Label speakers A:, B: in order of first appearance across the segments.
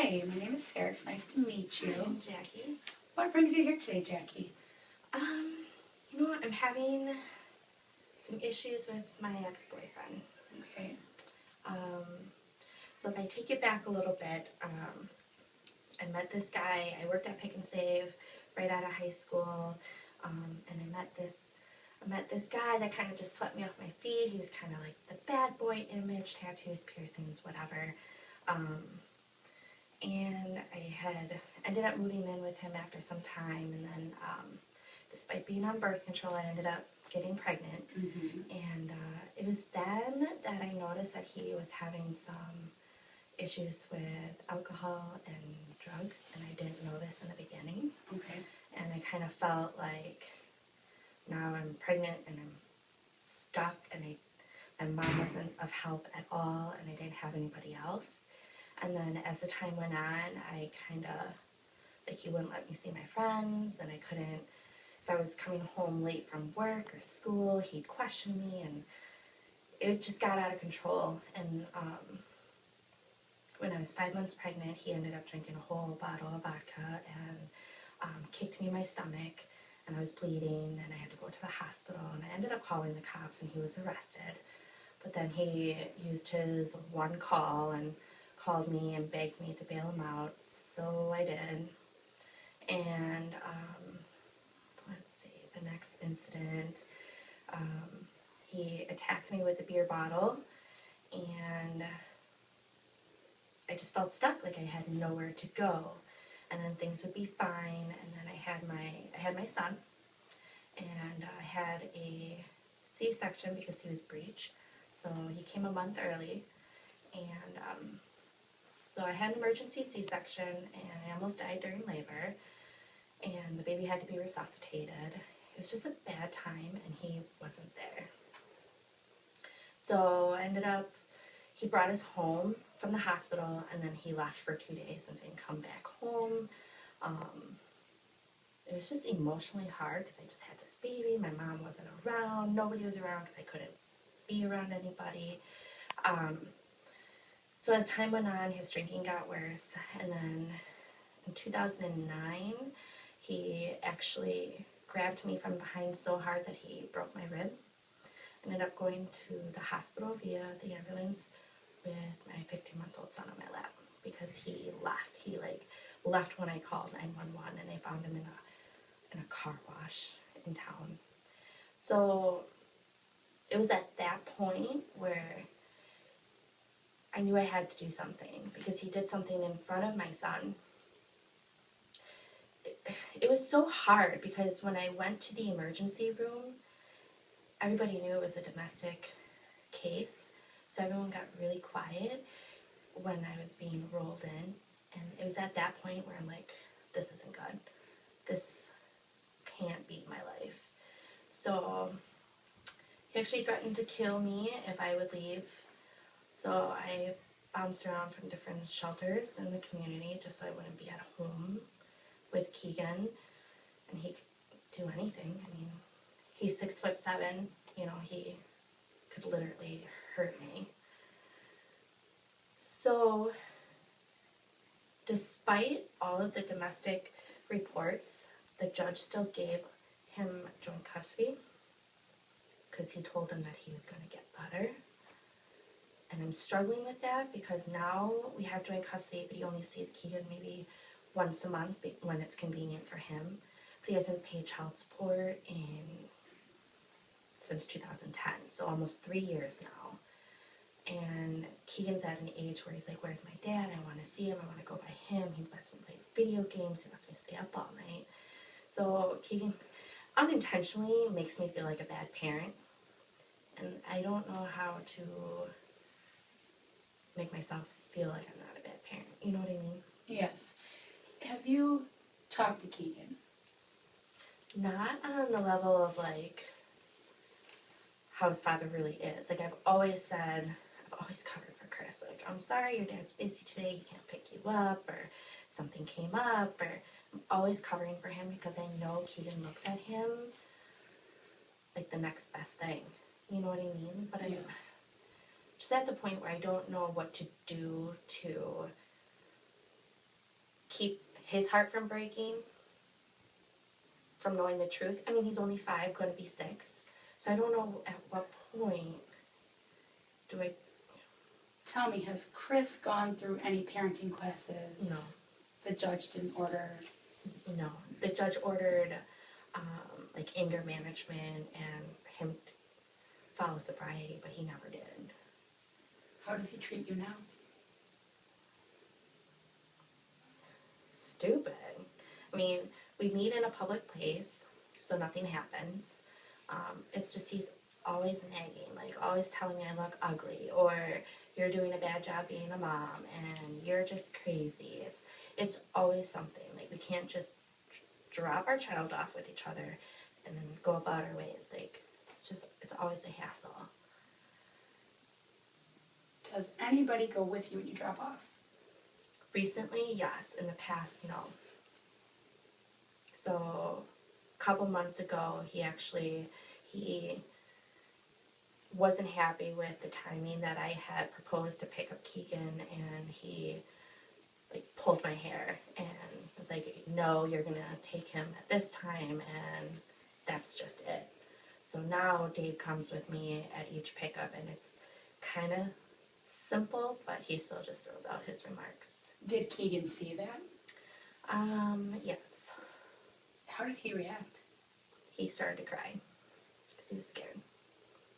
A: Hi, my name is Sarah. It's nice to meet you.
B: I'm Jackie.
A: What brings you here today, Jackie?
B: Um, you know what? I'm having some issues with my ex-boyfriend.
A: Okay.
B: Um, so if I take it back a little bit, I met this guy. I worked at Pick and Save right out of high school, and I met this guy that kind of just swept me off my feet. He was kind of like the bad boy image, tattoos, piercings, whatever. Um, and I had ended up moving in with him after some time, and then despite being on birth control, I ended up getting pregnant. And it was then that I noticed that he was having some issues with alcohol and drugs, and I didn't know this in the beginning.
A: Okay.
B: And I kind of felt like now I'm pregnant and I'm stuck, and my mom wasn't of help at all, and I didn't have anybody else. And then as the time went on, I kind of, like, he wouldn't let me see my friends, and I couldn't, if I was coming home late from work or school, he'd question me, and it just got out of control. And when I was 5 months pregnant, he ended up drinking a whole bottle of vodka and kicked me in my stomach, and I was bleeding, and I had to go to the hospital, and I ended up calling the cops, and he was arrested. But then he used his one call and called me and begged me to bail him out, so I did. And let's see, the next incident, he attacked me with a beer bottle, and I just felt stuck, like I had nowhere to go. And then things would be fine, and then I had my son, and I had a C-section because he was breech, so he came a month early, and so I had an emergency C-section, and I almost died during labor, and the baby had to be resuscitated. It was just a bad time, and he wasn't there. So I ended up, he brought us home from the hospital, and then he left for 2 days and didn't come back home. It was just emotionally hard because I just had this baby. My mom wasn't around. Nobody was around because I couldn't be around anybody. So as time went on, his drinking got worse, and then in 2009, he actually grabbed me from behind so hard that he broke my rib. Ended up going to the hospital via the ambulance with my 15-month-old son on my lap because he left. He left when I called 911, and they found him in a car wash in town. So it was at that point where I knew I had to do something because he did something in front of my son. It was so hard because when I went to the emergency room, everybody knew it was a domestic case, so everyone got really quiet when I was being rolled in, and it was at that point where I'm like, this isn't good. This can't be my life. So he actually threatened to kill me if I would leave. So I bounced around from different shelters in the community just so I wouldn't be at home with Keegan, and he could do anything. I mean, he's 6'7", you know, he could literally hurt me. So despite all of the domestic reports, the judge still gave him joint custody because he told him that he was going to get better. And I'm struggling with that because now we have joint custody, but he only sees Keegan maybe once a month when it's convenient for him. But he hasn't paid child support since 2010, so almost 3 years now. And Keegan's at an age where he's like, where's my dad? I want to see him. I want to go by him. He lets me play video games. He lets me stay up all night. So Keegan unintentionally makes me feel like a bad parent. And I don't know how to make myself feel like I'm not a bad parent. You know what I mean?
A: Yes. Have you talked to Keegan?
B: Not on the level of, like, how his father really is. Like, I've always covered for Chris. Like, I'm sorry, your dad's busy today, he can't pick you up, or something came up, or I'm always covering for him because I know Keegan looks at him like the next best thing. You know what I mean? But I'm just at the point where I don't know what to do to keep his heart from breaking, from knowing the truth. I mean, he's only 5, going to be 6. So I don't know at what point do I...
A: Tell me, has Chris gone through any parenting classes?
B: No.
A: The judge didn't order?
B: No. The judge ordered, like, anger management and him to follow sobriety, but he never did.
A: How does he treat you now?
B: Stupid. I mean, we meet in a public place, so nothing happens. It's just he's always nagging, like always telling me I look ugly, or you're doing a bad job being a mom, and you're just crazy. It's always something. Like, we can't just drop our child off with each other and then go about our ways. Like, it's always a hassle.
A: Does anybody go with you when you drop off?
B: Recently, yes. In the past, no. So, a couple months ago, he wasn't happy with the timing that I had proposed to pick up Keegan, and he, like, pulled my hair and was like, no, you're gonna take him at this time, and that's just it. So now Dave comes with me at each pickup, and it's kind of simple, but he still just throws out his remarks.
A: Did Keegan see that?
B: Yes.
A: How did he react?
B: He started to cry because he was scared.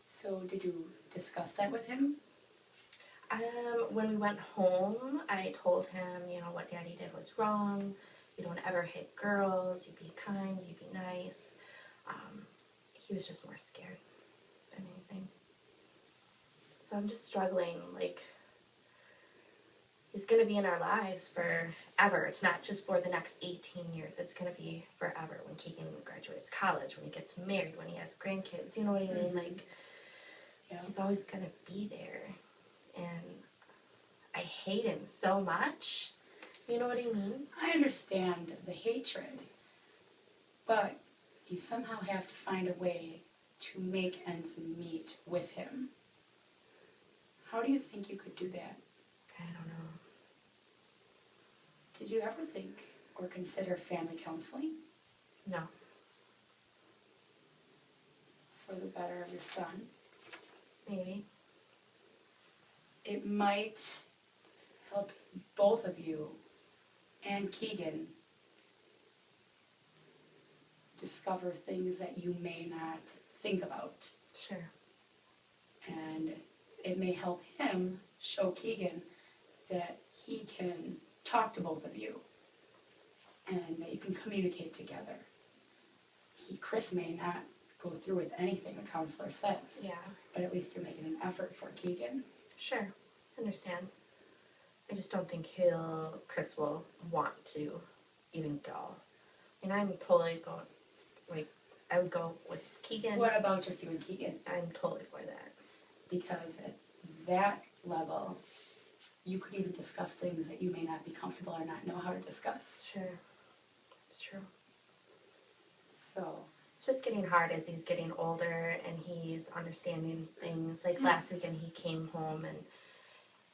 A: So did you discuss that with him?
B: When we went home, I told him, what Daddy did was wrong. You don't ever hit girls. You be kind. You be nice. He was just more scared than anything. So I'm just struggling. Like, he's going to be in our lives forever. It's not just for the next 18 years. It's going to be forever when Keegan graduates college, when he gets married, when he has grandkids. You know what I mean? Like,
A: Yeah.
B: he's always going to be there. And I hate him so much. You know what I mean?
A: I understand the hatred, but you somehow have to find a way to make ends meet with him. How do you think you could do that?
B: I don't know.
A: Did you ever think or consider family counseling
B: No.
A: for the better of your son?
B: Maybe.
A: It might help both of you and Keegan discover things that you may not think about.
B: Sure.
A: And it may help him show Keegan that he can talk to both of you and that you can communicate together. Chris may not go through with anything a counselor says,
B: Yeah.
A: but at least you're making an effort for Keegan.
B: Sure. Understand. I just don't think Chris will want to even go. And I'm totally going, like, I would go with Keegan.
A: What about just you and Keegan?
B: I'm totally for that.
A: Because at that level, you could even discuss things that you may not be comfortable or not know how to discuss.
B: Sure. It's true.
A: So,
B: It's just getting hard as he's getting older and he's understanding things. Like, last weekend he came home and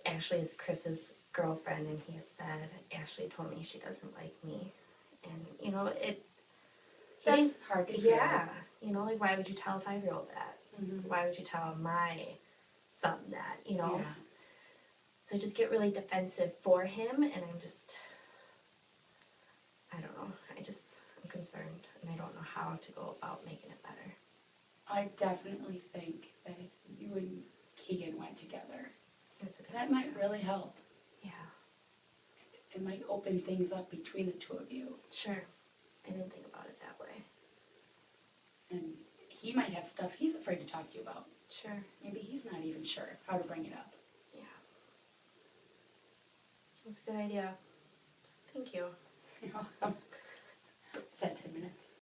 B: Ashley is Chris's girlfriend, and he had said, Ashley told me she doesn't like me. And,
A: that's hard to hear.
B: yeah. Like, why would you tell a 5-year-old that?
A: Mhm.
B: Why would you tell my son that,
A: Yeah.
B: So I just get really defensive for him, and I don't know. I'm concerned, and I don't know how to go about making it better.
A: I definitely think that if you and Keegan went together,
B: It's a good
A: that might really help.
B: Yeah,
A: It might open things up between the two of you.
B: sure. I didn't think about it that way.
A: And he might have stuff he's afraid to talk to you about.
B: Sure.
A: Maybe he's not even sure how to bring it up.
B: Yeah. That's a good idea. Thank you.
A: You're welcome.